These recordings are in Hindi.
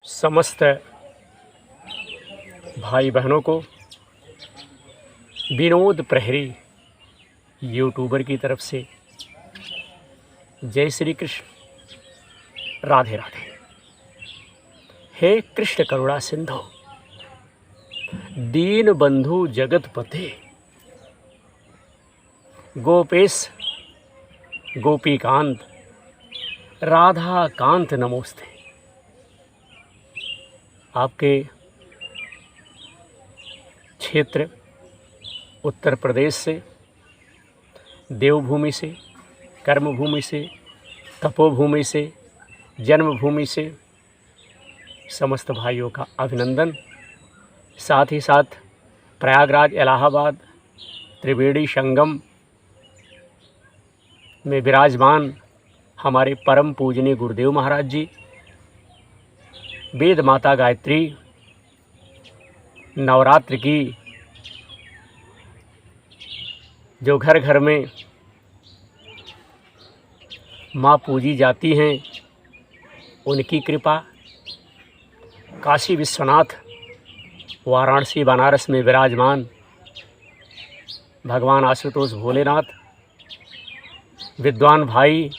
समस्त भाई बहनों को विनोद प्रहरी यूट्यूबर की तरफ से जय श्री कृष्ण, राधे राधे। हे कृष्ण करुणा सिंधु, दीन बंधु जगतपते, गोपेश गोपीकांत राधा कांत नमोस्ते। आपके क्षेत्र उत्तर प्रदेश से, देवभूमि से, कर्मभूमि से, तपोभूमि से, जन्मभूमि से समस्त भाइयों का अभिनंदन। साथ ही साथ प्रयागराज, इलाहाबाद, त्रिवेणी संगम में विराजमान हमारे परम पूजनीय गुरुदेव महाराज जी, वेद माता गायत्री, नवरात्र की जो घर घर में माँ पूजी जाती हैं, उनकी कृपा, काशी विश्वनाथ, वाराणसी, बनारस में विराजमान भगवान आशुतोष भोलेनाथ, विद्वान भाई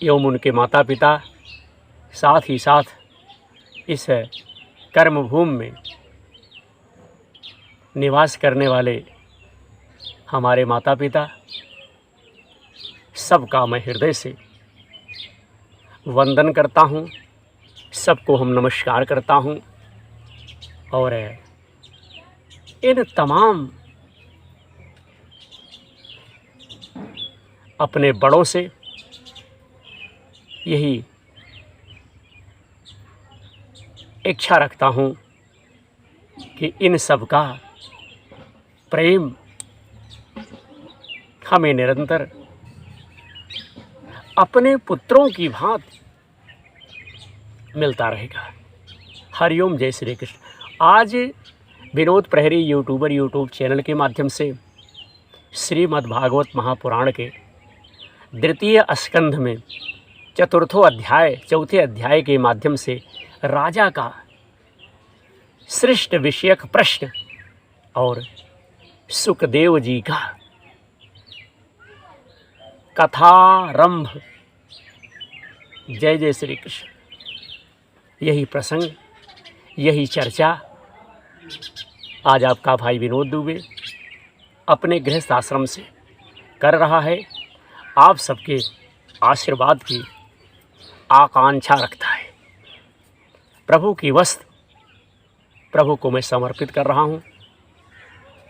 एवं उनके माता पिता, साथ ही साथ इस कर्मभूमि में निवास करने वाले हमारे माता पिता, सबका मैं हृदय से वंदन करता हूँ, सबको हम नमस्कार करता हूँ। और इन तमाम अपने बड़ों से यही इच्छा रखता हूँ कि इन सब का प्रेम हमें निरंतर अपने पुत्रों की भांति मिलता रहेगा। हरिओम, जय श्री कृष्ण। आज विनोद प्रहरी यूट्यूबर यूट्यूब चैनल के माध्यम से श्रीमद् भागवत महापुराण के द्वितीय स्कंध में चौथे अध्याय के माध्यम से राजा का श्रेष्ठ विषयक प्रश्न और सुखदेव जी का कथारंभ। जय जय श्री कृष्ण। यही प्रसंग, यही चर्चा आज आपका भाई विनोद दुबे अपने गृहस्थ आश्रम से कर रहा है। आप सबके आशीर्वाद की आकांक्षा रखता है। प्रभु की वस्तु प्रभु को मैं समर्पित कर रहा हूँ।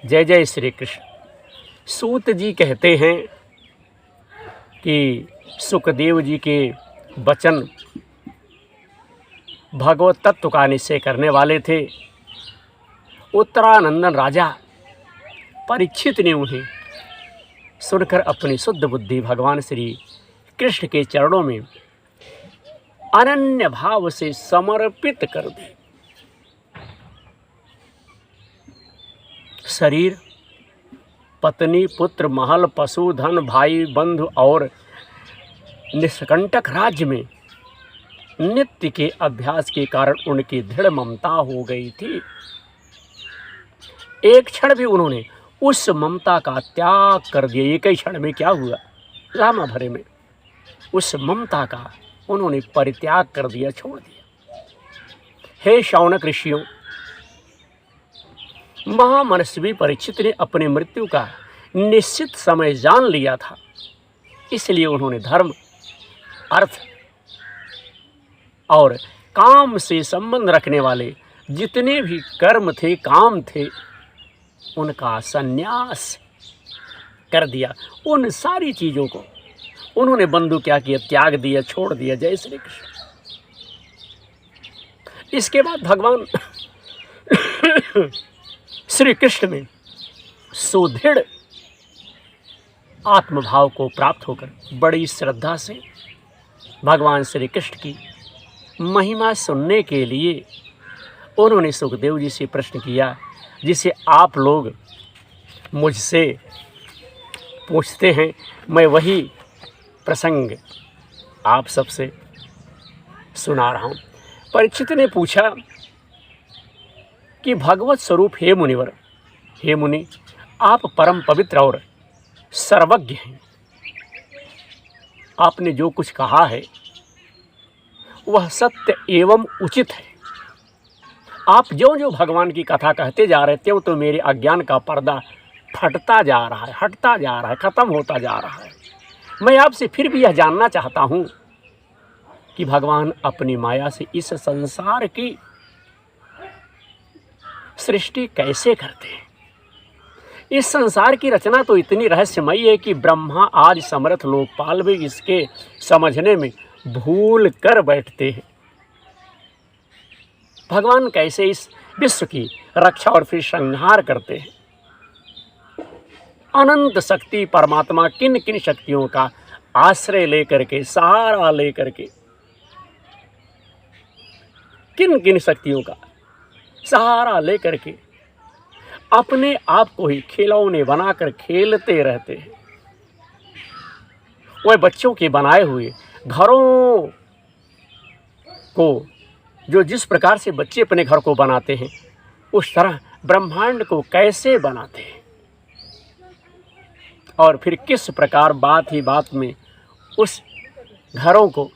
जय जय श्री कृष्ण। सूत जी कहते हैं कि सुखदेव जी के वचन भगवत तत्व का निश्चय करने वाले थे। उत्तरानंदन राजा परीक्षित ने उन्हें सुनकर अपनी शुद्ध बुद्धि भगवान श्री कृष्ण के चरणों में अनन्य भाव से समर्पित कर दी। शरीर, पत्नी, पुत्र, महल, पशुधन, भाई बंधु और निष्कंटक राज्य में नित्य के अभ्यास के कारण उनकी दृढ़ ममता हो गई थी। एक क्षण भी उन्होंने उस ममता का त्याग कर दिया। एक ही क्षण में क्या हुआ, रामा भरे में उस ममता का उन्होंने परित्याग कर दिया, छोड़ दिया। हे शौनक ऋषियों, महामनस्वी परीक्षित ने अपने मृत्यु का निश्चित समय जान लिया था। इसलिए उन्होंने धर्म, अर्थ और काम से संबंध रखने वाले जितने भी कर्म थे, काम थे, उनका संन्यास कर दिया। उन सारी चीज़ों को उन्होंने बंधु क्या किया, त्याग दिया, छोड़ दिया। जय श्री कृष्ण। इसके बाद भगवान श्री कृष्ण में सुदृढ़ आत्मभाव को प्राप्त होकर बड़ी श्रद्धा से भगवान श्री कृष्ण की महिमा सुनने के लिए उन्होंने सुखदेव जी से प्रश्न किया, जिसे आप लोग मुझसे पूछते हैं। मैं वही प्रसंग आप सबसे सुना रहा हूँ। परीक्षित ने पूछा कि भगवत स्वरूप हे मुनिवर, हे मुनि, आप परम पवित्र और सर्वज्ञ हैं। आपने जो कुछ कहा है वह सत्य एवं उचित है। आप जो जो भगवान की कथा कहते जा रहे थे तो मेरे अज्ञान का पर्दा फटता जा रहा है, हटता जा रहा है, खत्म होता जा रहा है। मैं आपसे फिर भी यह जानना चाहता हूँ कि भगवान अपनी माया से इस संसार की सृष्टि कैसे करते हैं। इस संसार की रचना तो इतनी रहस्यमयी है कि ब्रह्मा आज समर्थ लोकपाल भी इसके समझने में भूल कर बैठते हैं। भगवान कैसे इस विश्व की रक्षा और फिर संहार करते हैं। अनंत शक्ति परमात्मा किन किन शक्तियों का आश्रय लेकर के, सहारा लेकर के, किन किन शक्तियों का सहारा लेकर के अपने आप को ही खिलौने बनाकर खेलते रहते हैं। वह बच्चों के बनाए हुए घरों को, जो जिस प्रकार से बच्चे अपने घर को बनाते हैं, उस तरह ब्रह्मांड को कैसे बनाते हैं और फिर किस प्रकार बात ही बात में उस घरों को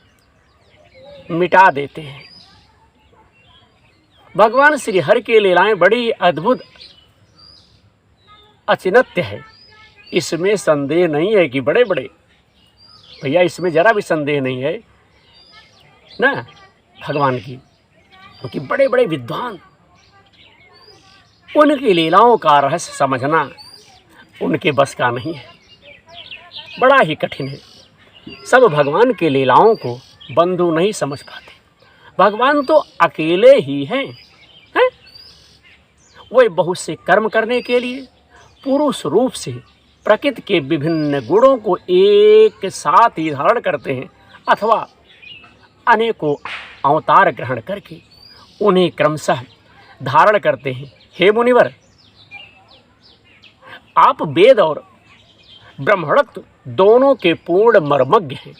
मिटा देते हैं। भगवान श्री हरि की लीलाएं बड़ी अद्भुत अचिन्त्य है। इसमें संदेह नहीं है कि बड़े बड़े भैया, इसमें जरा भी संदेह नहीं है ना भगवान की, क्योंकि बड़े बड़े विद्वान, उनकी लीलाओं का रहस्य समझना उनके बस का नहीं है, बड़ा ही कठिन है। सब भगवान की लीलाओं को बंधु नहीं समझ पाते। भगवान तो अकेले ही हैं, हैं? वे बहुत से कर्म करने के लिए पुरुष रूप से प्रकृति के विभिन्न गुणों को एक साथ ही धारण करते हैं अथवा अनेकों अवतार ग्रहण करके उन्हें क्रमशः धारण करते हैं। हे मुनिवर, आप वेद और ब्रह्मणत्व दोनों के पूर्ण मर्मज्ञ हैं,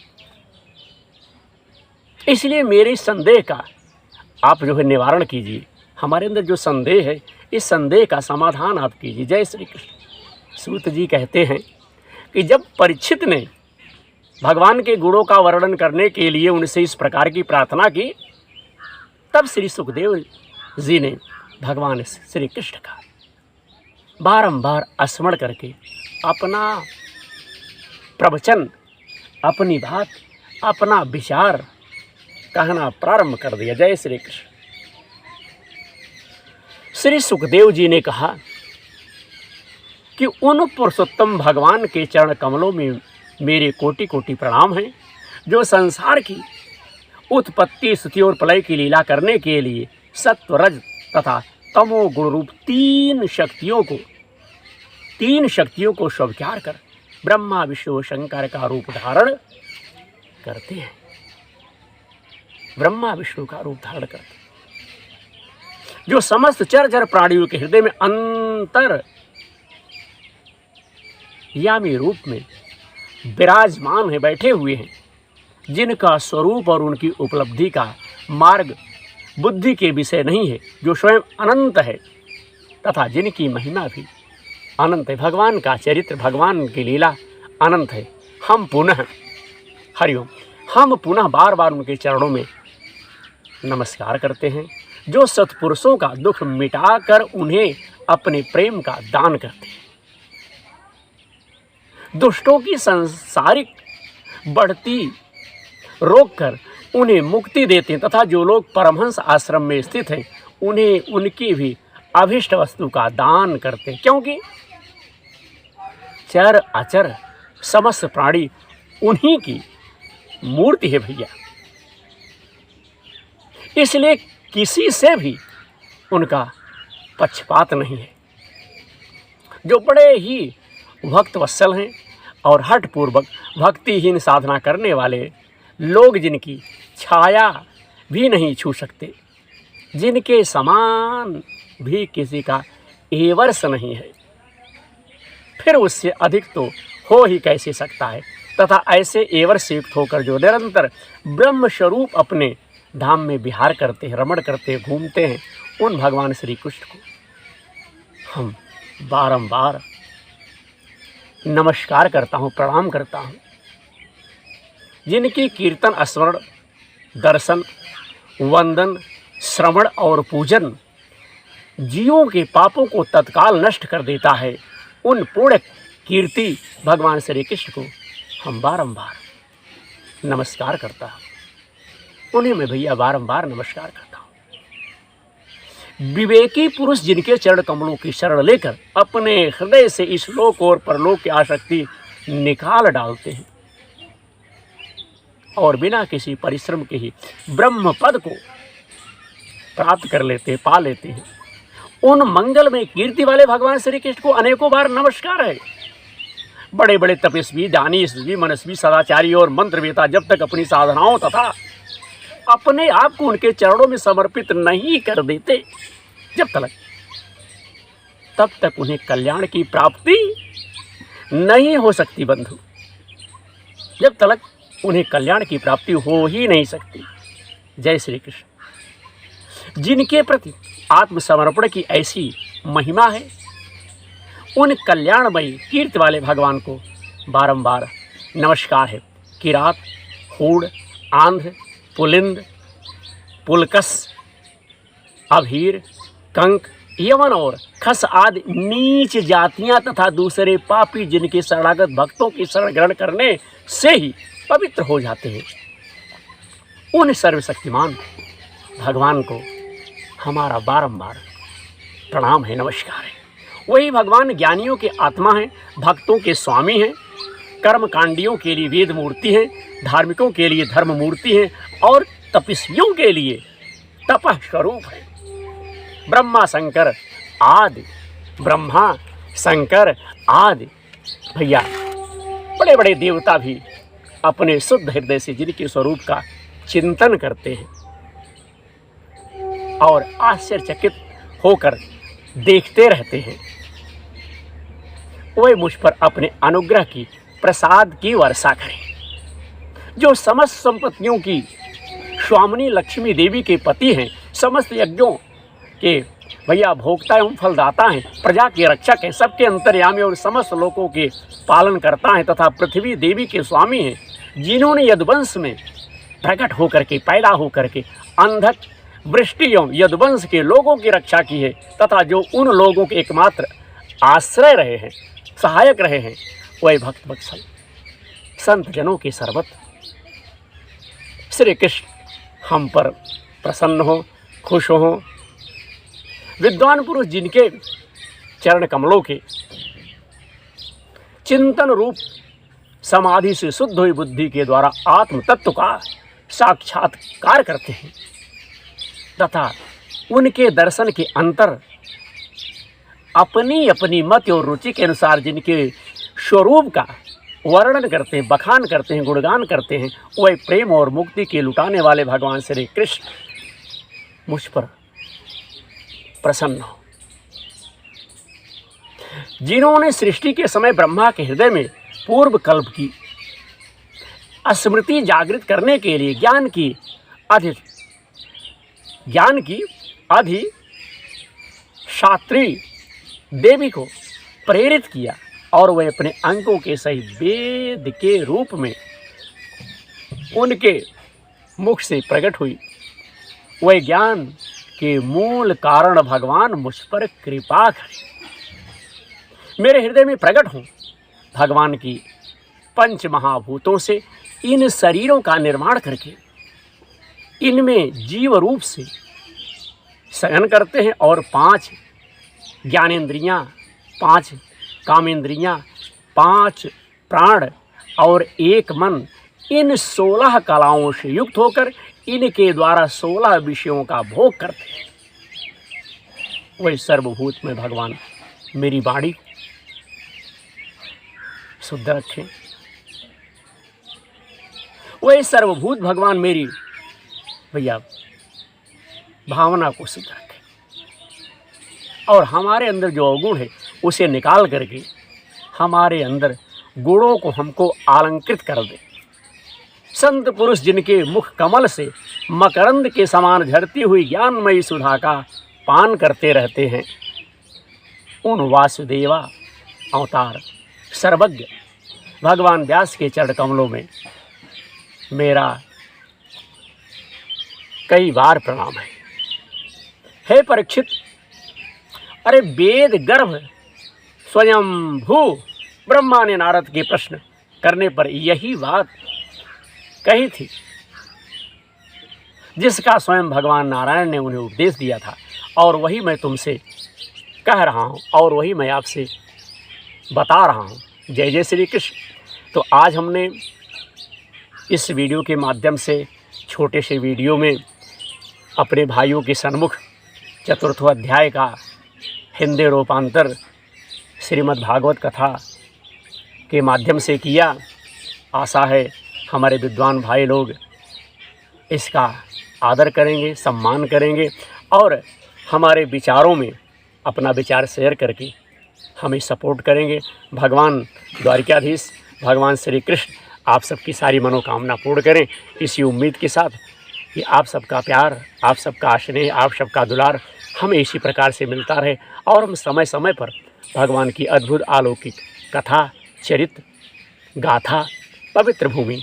इसलिए मेरे संदेह का आप जो है निवारण कीजिए। हमारे अंदर जो संदेह है, इस संदेह का समाधान आप कीजिए। जय श्री कृष्ण। सूत जी कहते हैं कि जब परीक्षित ने भगवान के गुणों का वर्णन करने के लिए उनसे इस प्रकार की प्रार्थना की, तब श्री सुखदेव जी ने भगवान श्री कृष्ण का बारंबार स्मरण करके अपना प्रवचन, अपनी बात, अपना विचार कहना प्रारंभ कर दिया। जय श्री कृष्ण। श्री सुखदेव जी ने कहा कि उन पुरुषोत्तम भगवान के चरण कमलों में मेरे कोटि कोटि प्रणाम हैं, जो संसार की उत्पत्ति, स्तुति और प्रलय की लीला करने के लिए सत्व, रज तथा तमो गुण रूप तीन शक्तियों को स्वीकार कर ब्रह्मा विष्णु शंकर का रूप धारण करते हैं। ब्रह्मा विष्णु का रूप धारण करते हैं, जो समस्त चर प्राणियों के हृदय में अंतर यामी रूप में विराजमान है, बैठे हुए हैं, जिनका स्वरूप और उनकी उपलब्धि का मार्ग बुद्धि के विषय नहीं है, जो स्वयं अनंत है तथा जिनकी महिमा भी अनंत है। भगवान का चरित्र, भगवान की लीला अनंत है। हम पुनः हरिओम, हम पुनः बार बार उनके चरणों में नमस्कार करते हैं, जो सत्पुरुषों का दुख मिटाकर उन्हें अपने प्रेम का दान करते हैं, दुष्टों की सांसारिक बढ़ती रोककर उन्हें मुक्ति देते हैं तथा जो लोग परमहंस आश्रम में स्थित हैं उन्हें उनकी भी अभिष्ट वस्तु का दान करते हैं, क्योंकि चर अचर समस्त प्राणी उन्हीं की मूर्ति है भैया। इसलिए किसी से भी उनका पक्षपात नहीं है। जो बड़े ही भक्त वत्सल हैं और हठपूर्वक भक्तिहीन साधना करने वाले लोग, जिनकी छाया भी नहीं छू सकते, जिनके समान भी किसी का एवर्ष नहीं है, फिर उससे अधिक तो हो ही कैसे सकता है। तथा ऐसे एवर्ष से युक्त होकर जो निरंतर ब्रह्म स्वरूप अपने धाम में विहार करते हैं, रमण करते हैं, घूमते हैं, उन भगवान श्री कृष्ण को हम बारंबार नमस्कार करता हूँ, प्रणाम करता हूँ। जिनकी कीर्तन, स्मरण, दर्शन, वंदन, श्रवण और पूजन जीवों के पापों को तत्काल नष्ट कर देता है, उन पूर्ण कीर्ति भगवान श्री कृष्ण को हम बारंबार नमस्कार करता हूँ। उन्हें मैं भैया बारंबार नमस्कार करता हूँ। विवेकी पुरुष जिनके चरण कमलों की शरण लेकर अपने हृदय से इस लोक और परलोक की आसक्ति निकाल डालते हैं और बिना किसी परिश्रम के ही ब्रह्म पद को प्राप्त कर लेते, पा लेते हैं, उन मंगल में कीर्ति वाले भगवान श्री कृष्ण को अनेकों बार नमस्कार है। बड़े बड़े तपस्वी, दानी, यशस्वी, मनस्वी, सदाचारी और मंत्रवेता जब तक अपनी साधनाओं तथा अपने आप को उनके चरणों में समर्पित नहीं कर देते, तब तक उन्हें कल्याण की प्राप्ति नहीं हो सकती बंधु। जब तक उन्हें कल्याण की प्राप्ति हो ही नहीं सकती। जय श्री कृष्ण। जिनके प्रति आत्मसमर्पण की ऐसी महिमा है, उन कल्याणमयी कीर्ति वाले भगवान को बारंबार नमस्कार है। किरात, हूण, आंध्र, पुलिंद, पुलकस, अभीर, कंक, यवन और खस आदि नीच जातियां तथा दूसरे पापी जिनके शरणागत भक्तों की शरण ग्रहण करने से ही पवित्र हो जाते हैं, उन सर्वशक्तिमान भगवान को हमारा बारंबार प्रणाम है, नमस्कार है। वही भगवान ज्ञानियों के आत्मा हैं, भक्तों के स्वामी हैं, कर्मकांडियों के लिए वेद मूर्ति हैं, धार्मिकों के लिए धर्म मूर्ति हैं और तपस्वियों के लिए तपः स्वरूप है। ब्रह्मा शंकर आदि, ब्रह्मा शंकर आदि भैया बड़े बड़े देवता भी अपने शुद्ध हृदय से जिनके स्वरूप का चिंतन करते हैं और आश्चर्यचकित होकर देखते रहते हैं, वह मुझ पर अपने अनुग्रह की प्रसाद की वर्षा करें। जो समस्त संपत्तियों की स्वामिनी लक्ष्मी देवी के पति हैं, समस्त यज्ञों के भैया भोक्ता एवं फलदाता हैं, प्रजा के रक्षक हैं, सबके अंतर्यामी और समस्त लोकों के पालन करता है तथा पृथ्वी देवी के स्वामी हैं, जिन्होंने यदुवंश में प्रकट होकर के, पैदा होकर के अंधक, वृष्टि एवं यदुवंश के लोगों की रक्षा की है तथा जो उन लोगों के एकमात्र आश्रय रहे हैं, सहायक रहे हैं, वही भक्त वत्सल संत जनों के सर्वत्र श्री कृष्ण हम पर प्रसन्न हो, खुश हो। विद्वान पुरुष जिनके चरण कमलों के चिंतन रूप समाधि से शुद्ध हुई बुद्धि के द्वारा आत्म तत्व का साक्षात्कार करते हैं तथा उनके दर्शन के अंतर अपनी अपनी मत और रुचि के अनुसार जिनके स्वरूप का वर्णन करते हैं, बखान करते हैं, गुणगान करते हैं, वह प्रेम और मुक्ति के लुटाने वाले भगवान श्री कृष्ण मुझ पर प्रसन्न हो। जिन्होंने सृष्टि के समय ब्रह्मा के हृदय में पूर्व कल्प की स्मृति जागृत करने के लिए ज्ञान की अधिष्ठात्री देवी को प्रेरित किया और वह अपने अंकों के सहित वेद के रूप में उनके मुख से प्रकट हुई। वह ज्ञान के मूल कारण भगवान मुझ पर कृपा करें। मेरे हृदय में प्रकट हों भगवान की पंच महाभूतों से इन शरीरों का निर्माण करके इनमें जीव रूप से शयन करते हैं और 5 ज्ञानेंद्रियां, 5 कामेंद्रियां, 5 प्राण और 1 मन, इन 16 कलाओं से युक्त होकर इनके द्वारा 16 विषयों का भोग करते हैं। वही सर्वभूत में भगवान मेरी वाणी शुद्ध रखें। वही सर्वभूत भगवान मेरी भैया भावना को शुद्ध रखें और हमारे अंदर जो अवगुण है उसे निकाल करके हमारे अंदर गुणों को हमको अलंकृत कर दे। संत पुरुष जिनके मुख कमल से मकरंद के समान झरती हुई ज्ञानमयी सुधा का पान करते रहते हैं, उन वासुदेवा अवतार सर्वज्ञ भगवान व्यास के चरण कमलों में मेरा कई बार प्रणाम है। हे परीक्षित, अरे वेद गर्भ स्वयं भू ब्रह्मा ने नारद के प्रश्न करने पर यही बात कही थी जिसका स्वयं भगवान नारायण ने उन्हें उपदेश दिया था, और वही मैं तुमसे कह रहा हूँ और वही मैं आपसे बता रहा हूँ। जय जय श्री कृष्ण। तो आज हमने इस वीडियो के माध्यम से, छोटे से वीडियो में, अपने भाइयों के सन्मुख चतुर्थ अध्याय का हिंदी रूपांतर श्रीमद् भागवत कथा के माध्यम से किया। आशा है हमारे विद्वान भाई लोग इसका आदर करेंगे, सम्मान करेंगे और हमारे विचारों में अपना विचार शेयर करके हमें सपोर्ट करेंगे। भगवान द्वारिकाधीश भगवान श्री कृष्ण आप सबकी सारी मनोकामना पूर्ण करें, इसी उम्मीद के साथ कि आप सबका प्यार, आप सबका स्नेह, आप सबका दुलार हमें इसी प्रकार से मिलता रहे और हम समय समय पर भगवान की अद्भुत अलौकिक कथा, चरित्र, गाथा पवित्र भूमि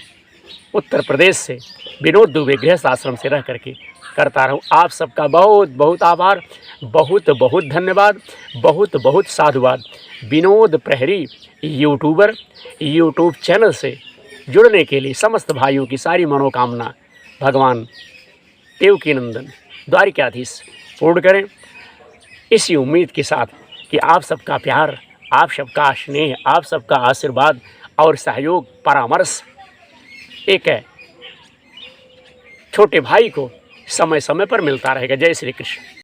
उत्तर प्रदेश से विनोद दुबे गृहस्थ आश्रम से रह करके करता रहूं। आप सबका बहुत बहुत आभार, बहुत बहुत धन्यवाद, बहुत बहुत साधुवाद। विनोद प्रहरी यूट्यूब चैनल से जुड़ने के लिए समस्त भाइयों की सारी मनोकामना भगवान देवकी नंदन द्वारिकाधीश पूर्ण करें, इसी उम्मीद के साथ कि आप सबका प्यार, आप सबका स्नेह, आप सबका आशीर्वाद और सहयोग, परामर्श एक छोटे भाई को समय समय पर मिलता रहेगा। जय श्री कृष्ण।